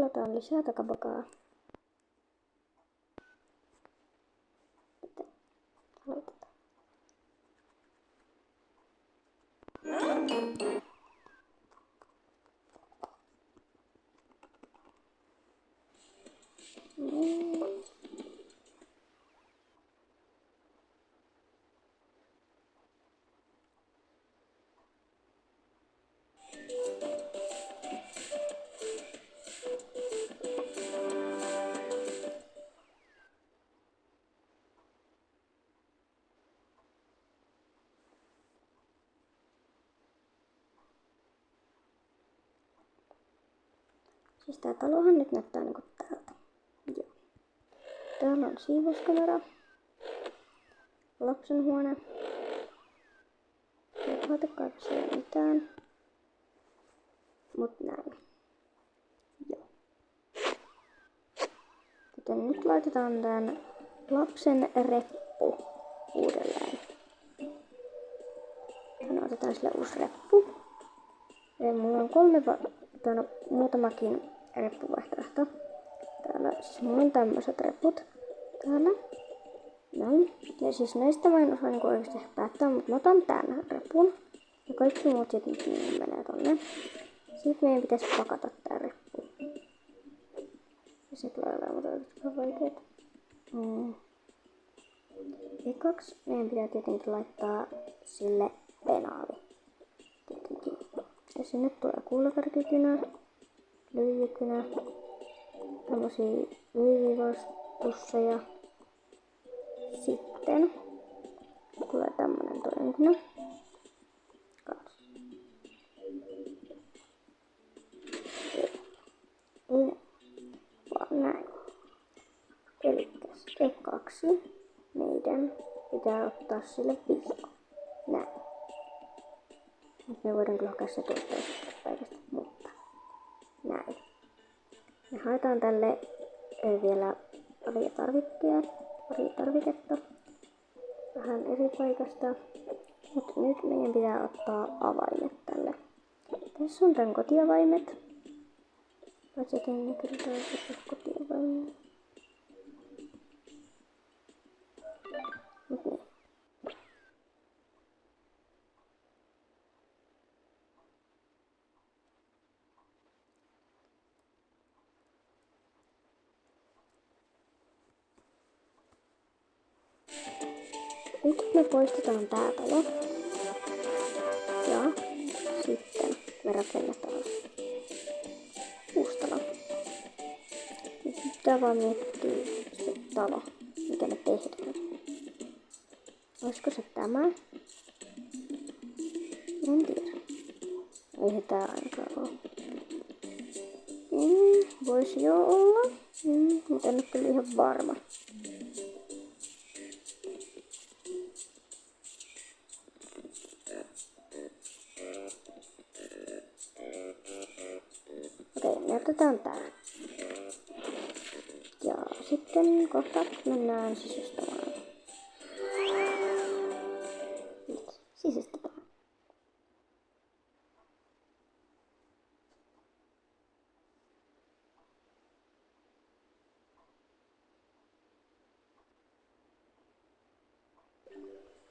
tilataan lisää takapakaa. Aloitetaan. Siis tää talohan nyt näyttää niinku täältä. Joo. Täällä on siivouskamera. Lapsen huone. Vaatekaapissa ei ole mitään. Mut näin. Joo. Joten nyt laitetaan tän lapsen reppu uudelleen. Otetaan sille uusi reppu. Ja mulla on muutamakin reppuvaihtoehto. Täällä siis mulla on tämmöiset reput täällä. Näin. Ja siis näistä mä en osaa niinku oikeesti päättää, mutta mä otan tän repun. Ja kaikki muut sitten menee tonne. Sitten meidän pitäisi pakata tää reppu. Ja se tulee olemaan oikeesti vaikeet. Ekaksi meidän pitää tietenkin laittaa sille penaali. Tietenkin. Ja sinne tulee kulverkikynä, lyijykynä, tämmösiä lyijyviivastusseja. Sitten tulee tämmönen toinen kynä. Ei vaan näin. Elikkäs ekaksi meidän pitää ottaa sille vihko. Näin. Nyt me voidaan kyllä hakea se tuosta paikasta, mutta näin. Me haetaan tälle vielä pari tarviketta vähän eri paikasta. Mutta nyt meidän pitää ottaa avaimet tälle. Tässä on tän kotiavaimet. Paitsi eteen kyllä taas kotiavaimet. Mut niin. Nyt me poistetaan tää talo. Ja sitten me rakennetaan uusi talo. Nyt pitää vaan miettiä se talo, mikä me tehdään. Olisiko se tämä? En tiedä. Ei tää ainakaan oo. Voisi jo olla. Mutta en oo kyllä ihan varma. Okei, me otetaan tää. Ja sitten kohta mennään sisustamaan. Nyt sisustetaan.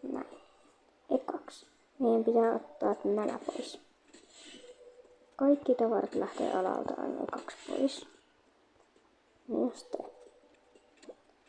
Näin. Ekaksi meidän pitää ottaa nämä pois. Kaikki tavarat lähtee alalta aina ekaksi pois. Just.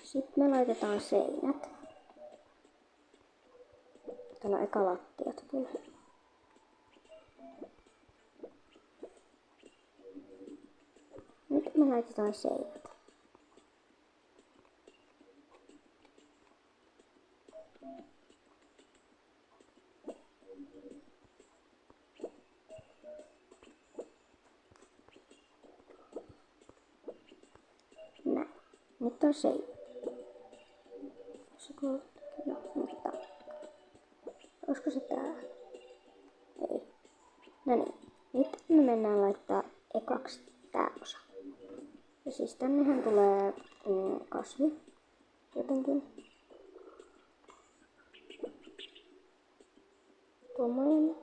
Sitten me laitetaan seinät. Täällä on eka lattiat kyllä. Nyt me laitetaan seinät. Näin. Nyt on seinät. No, mutta olisiko se tää? Ei. No niin. Nyt me mennään laittaa ekaksi tää osa. Ja siis tännehän tulee kasvi. Jotenkin. Tuommoinen.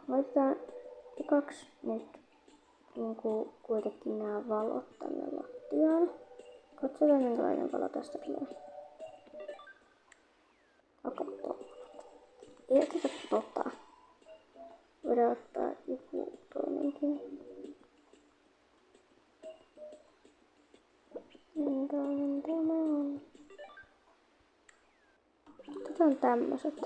Laitetaan Sitteksi nyt niinku kuitenkin nämä valot tänne lattiaan. Katsotaan minkälainen valo tästä tulee. Okei, ei oteta tota. Voidaan ottaa joku toinenkin. Minkälainen tämä on? Otetaan tämmöset.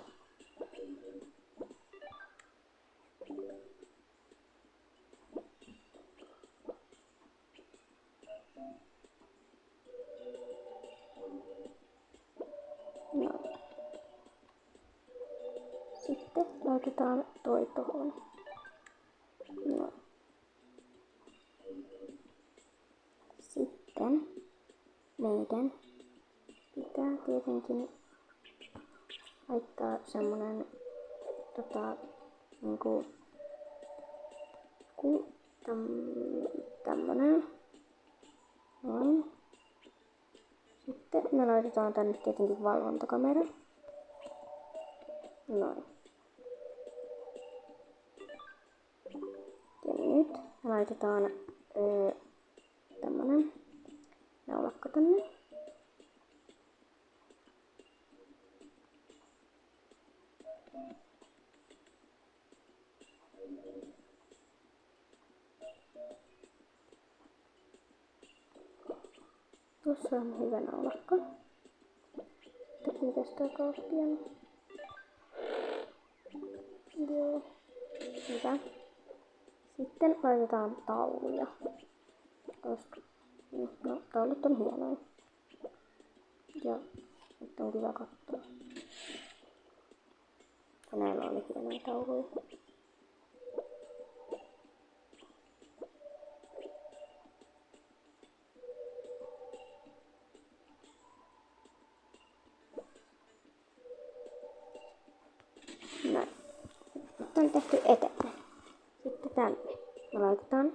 No. Sitten laitetaan toi tohon. No. Sitten meidän pitää tietenkin laittaa semmonen niinku tämmönen. Noin. Sitten me laitetaan tänne tietenkin valvontakamera. Noin. Ja nyt me laitetaan tämmönen naulakka tänne. Tuossa on hyvä naulakka. Tekin tästä kauppiaan. Joo. Hyvä. Sitten laitetaan tauluja. Koska no, taulut on hienoja. Ja nyt on kiva katsoa. Näillä oli hienoja tauluja. Näin. Nyt on tehty eteen. Sitten tänne me laitetaan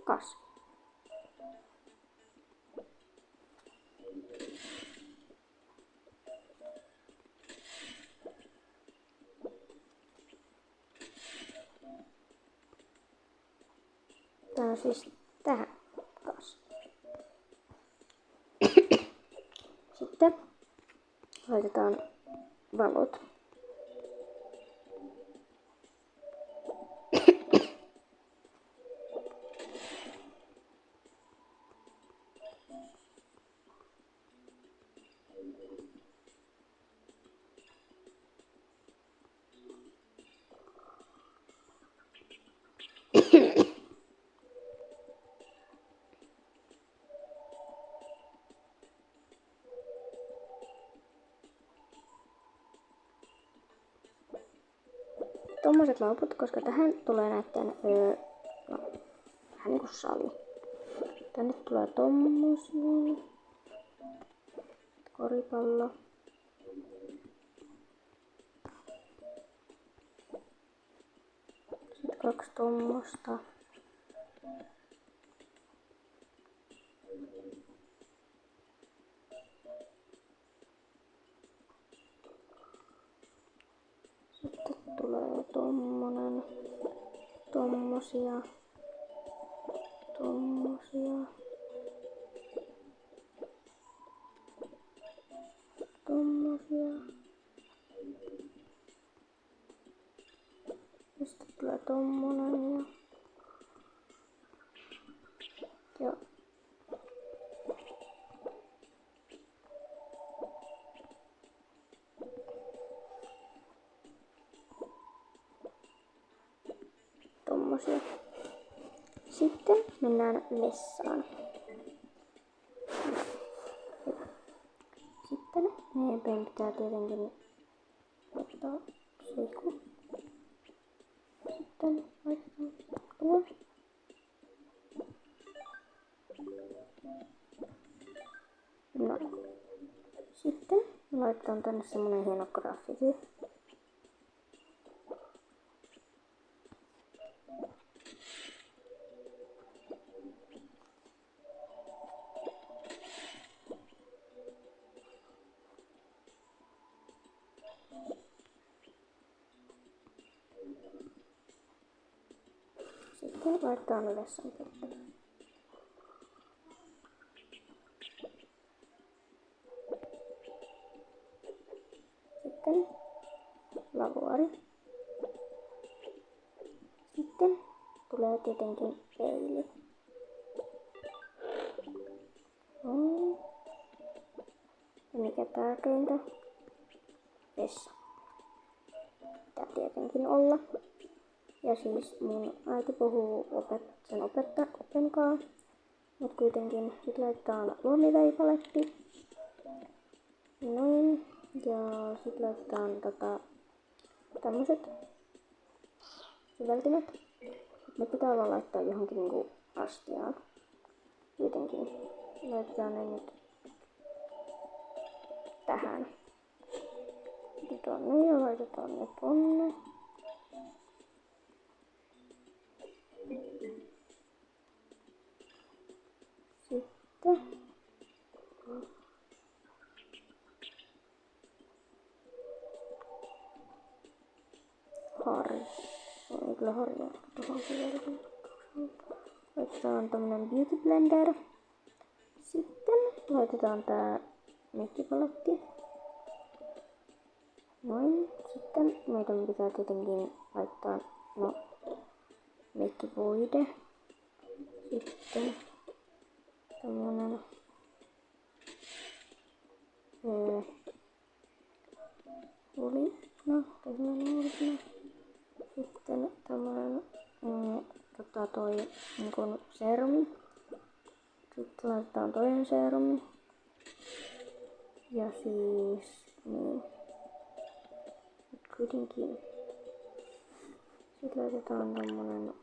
kasvi. Tää on siis tähän kasvi. Sitten laitetaan valot. Tommoset lauput, koska tähän tulee näitten no, vähän niinku sali. Tänne tulee tommosia. Koripallo. Sitten 2 tommosta. Sitten tulee tommonen. Tommosia. Tommosia. Tommosia. Ja sitten tulee tommonen ja tommosia. Sitten mennään vessaan. Sitten meidän pitää tietenkin ottaa suihku. Sitten laitetaan tuo. No. Sitten laitetaan tänne semmonen hieno graffiti. Sitten laitetaan vessan vettä. Sitten lavuori. Sitten tulee tietenkin peili. Ja mikä tärkeintä? Vessa. Pitää tietenkin olla. Ja siis mun äiti puhuu sen openkaan. Mut kuitenkin sit laitetaan luomiveipaletti. Noin. Ja sit laitetaan tämmöset syveltimet. Ne pitää vaan laittaa johonkin niinku astiaan. Kuitenkin laitetaan ne nyt tähän. Otetaan ne ja laitetaan ne tonne. Sitten ei kyllä harja tuohon syvältiin. Laitetaan tämmönen beauty blender. Sitten laitetaan tää meikkipaletti. Noin. Sitten meidän pitää tietenkin laittaa meikkivoide. Sitten tämmönen olipuna. Sitten tämmönen toi niin serumi. Sitten laitetaan toinen serumi. Ja siis niin. Kuitenkin. Sitten laitetaan tommonen.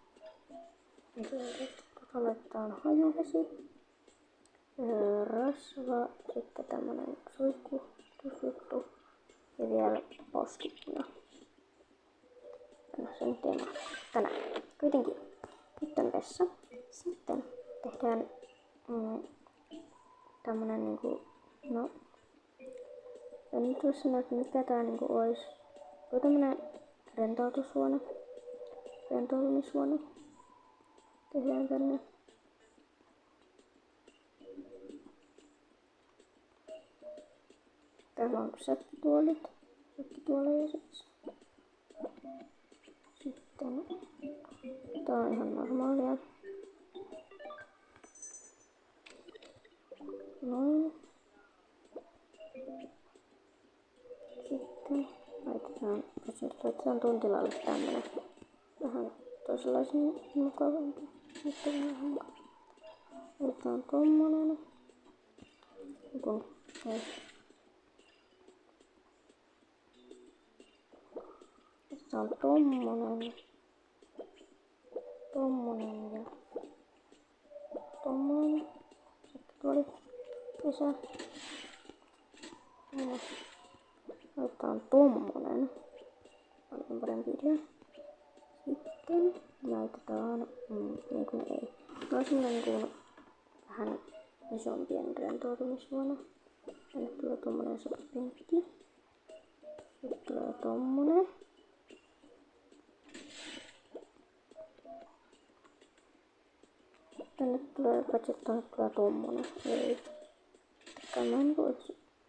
Laitetaan hajuvesi. Rasva. Sitten tämmönen suihkutusjuttu. Ja vielä poskipuna. No se nyt ei mahdu tänään. Kuitenkin. Nyt on vessa. Sitten tehdään tämmönen niinku, en nyt voi sanoa, että mikä tää niinku ois. Tuo tämmönen rentoutumishuone. Tehdään tänne. Täällä on säkkituoleja siis. Sitten tää on ihan normaalia. Noin. Sitten laitetaan tuon tilalle tämmönen vähän toisenlaisen mukavampi. Laitetaan tommonen. Laitetaan tommonen ja tommonen. Sitten tuoli lisää. Laitetaan tommonen. Paljon parempi idea. Sitten laitetaan, ei. No semmonen vähän isompien rentoutumishuone. Tänne tulee tommonen penkki. Sitten tulee tommonen. Tänne tulee tommonen. Ei.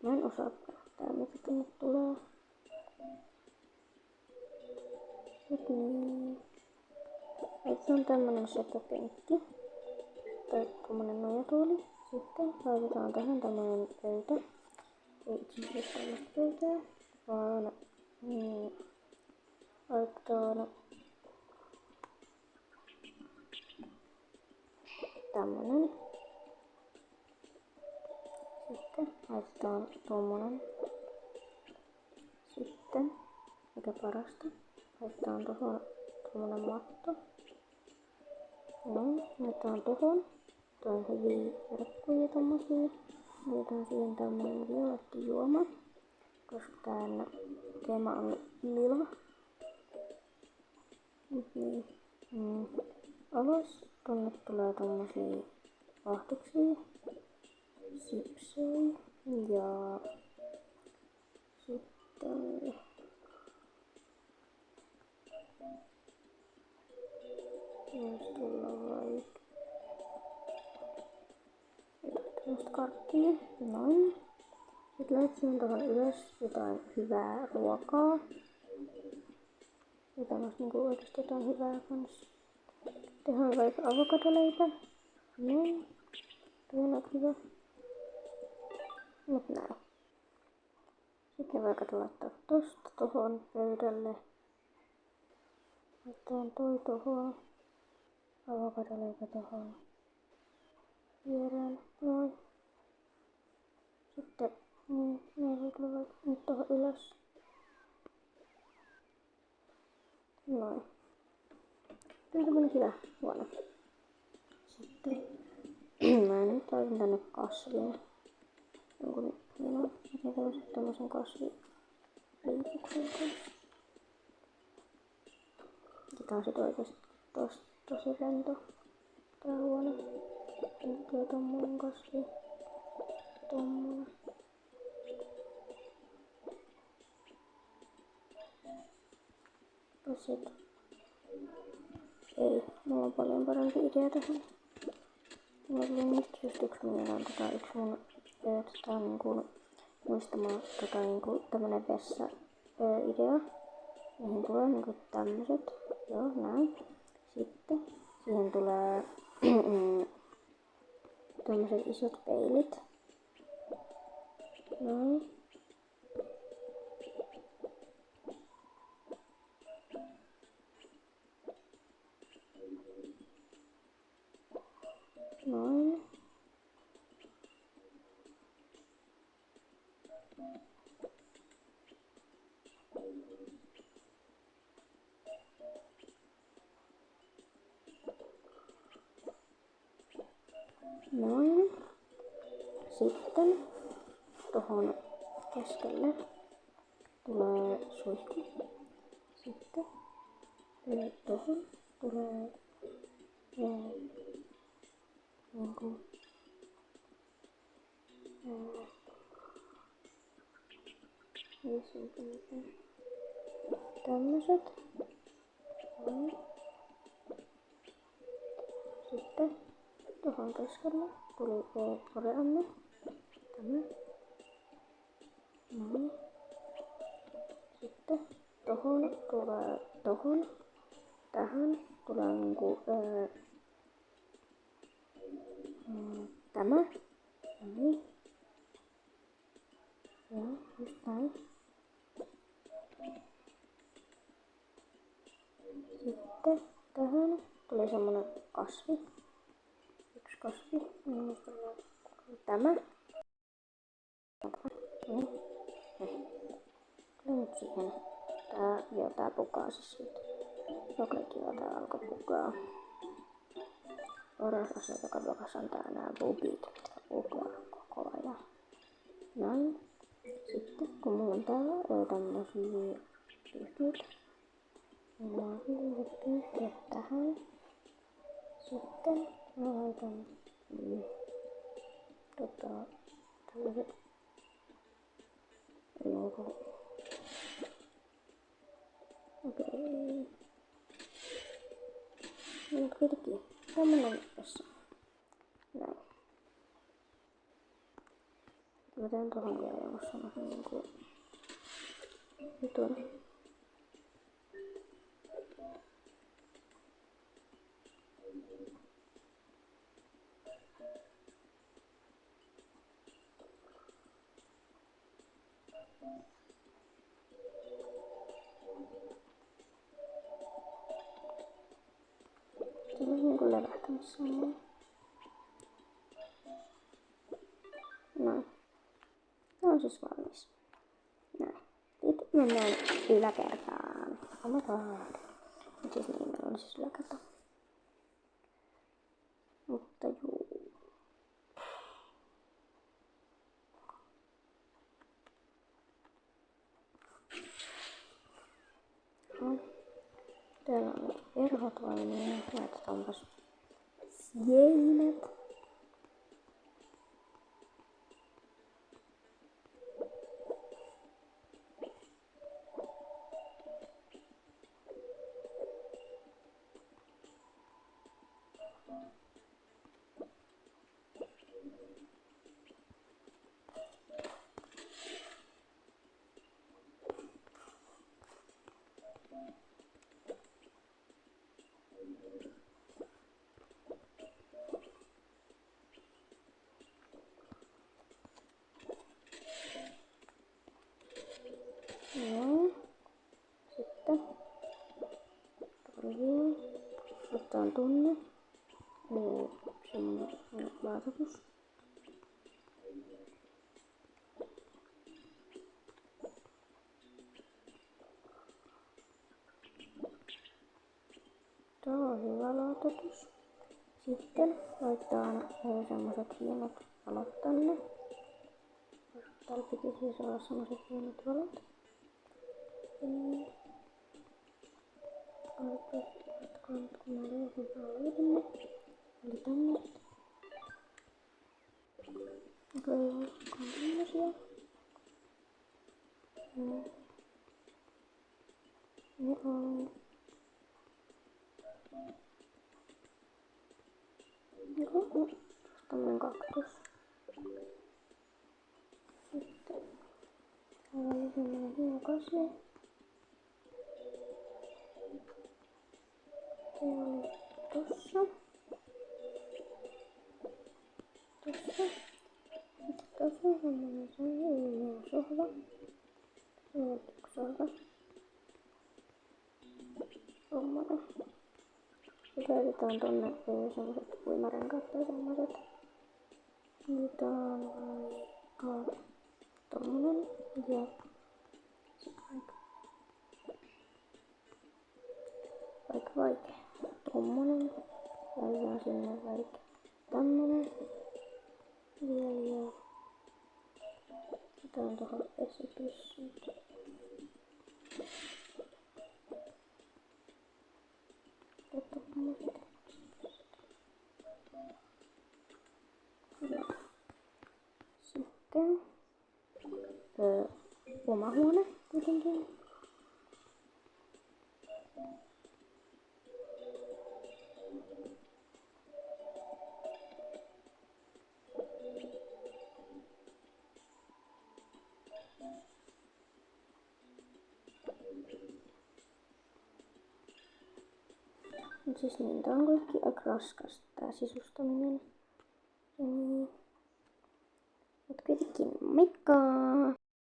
Mä en osaa tää mitä tänne tulee. Nyt niin. Se on tämmönen sepäpenkki. Tai tommonen nojatuoli. Sitten laitetaan tähän tämmönen pöytä. Ei itse asiassa tämmöstä pöytää. Vaan laitetaan tämmönen. Sitten laitetaan tommonen. Sitten, mikä parasta, laitetaan tohon tommonen matto. Noin, laitetaan tohon. Tuo on hyviä herkkuja tommosia. Laitetaan siihen tämmönen violetti juoma. Koska tää teema on lila. Niin. Alas tonne tulee tommosia vahtuksia. Sipsejä. Ja sitten Voisi tulla vaikka tämmöstä karkkia. Noin. Sitten laitetaan tuohon ylös jotain hyvää ruokaa. Ja tämmöstä niinku oikeesti jotain hyvää kans. Tehdään vaikka avokadoleipä. Noin. Tuo on hyvä. Nyt näin. Sitten vaikka laittaa tosta tohon pöydälle. Laitetaan toi tohon. Avokadoleipä tohon. Vierään. Noin. Sitten ne voi tulla vaikka nyt tohon ylös. Noin. Tää on tämmönen hyvä huono. Sitten mä nyt laitan tänne kasvin. Jonkun hienon, tommosen kasviliipuksen kanssa. Tää on sit oikeesti tosi rento. Tää huono. Nyt tulee tommonen kasvi. Tommonen. Sit. Ei, mulla on paljon parempi idea tähän. Mulla tuli nyt just yksi mieleen yksi mun niinku muistamaan niinku tämmönen vessa idea. Niihin tulee niinku tämmöset. Joo, näin. Sitten siihen tulee tämmöset isot peilit. Noin. Noin. Noin. Sitten tohon keskelle tulee suihku. Sitten tohon tulee niinku tämmöset. Noin. Sitten tohon keskelle tuli koreanne. Tämä. Noin. Sitten tohon tulee tohon. Tähän tulee niinku tämä. Noin. Joo, just näin. Sitten tähän tuli semmonen kasvi. Yksi kasvi. Tämä. Nyt siihen. Tää pukaa siis nyt. Joka kiva tää alkoi pukaa. Paras asia, joka pakas on tää nää bugit, mitä pukaa koko ajan. Näin. Sitten kun mulla on täällä tämmösiä pyyhkeitä. Mä laitan pyyhkeet tähän. Sitten mä laitan tällaiset okei. Nyt kuitenkin tämmönen tässä. Näin. Mä teen tohon vielä jonkun semmosen niinku jutun. Se on niinku levähtämässä. Noin. Tää on siis valmis. Näin. Sitten mennään yläkertaan. Oh my god. Siis niin, meillä on siis yläkerta. Mutta juu. No. Täällä on nyt verhot valmiina. Laitetaanpas seinät. Joo. Sitten torjuu. Otetaan tunne. Eli semmonen vaatetus. Tää on hyvä vaatetus. Sitten laitetaan semmoset hienot valot tänne. Täällä piti siis olla semmoset hienot valot. Oletkaa nyt kun mä löydän ne. Eli tänne. Okei, on tämmösiä. Ne on. Joo, tämmönen kaktus. Sitten täällä oli semmonen hieno kasvi. Se oli tossa. Tossa. Sitten tossa on semmonen hieno sohva. Sohva. Tommonen. Ja laitetaan tonne semmoset uimarenkaat tai semmoset. Laitetaan vaikka tommonen ja vaikka tommonen. Laitetaan sinne vaikka tämmönen vielä ja laitetaan tohon vesipyssyyn. Sitten oma huone kuitenkin. Mut siis niin, tää on kaikki aika raskas tää sisustaminen. Ja niin. Mut kuitenkin moikka!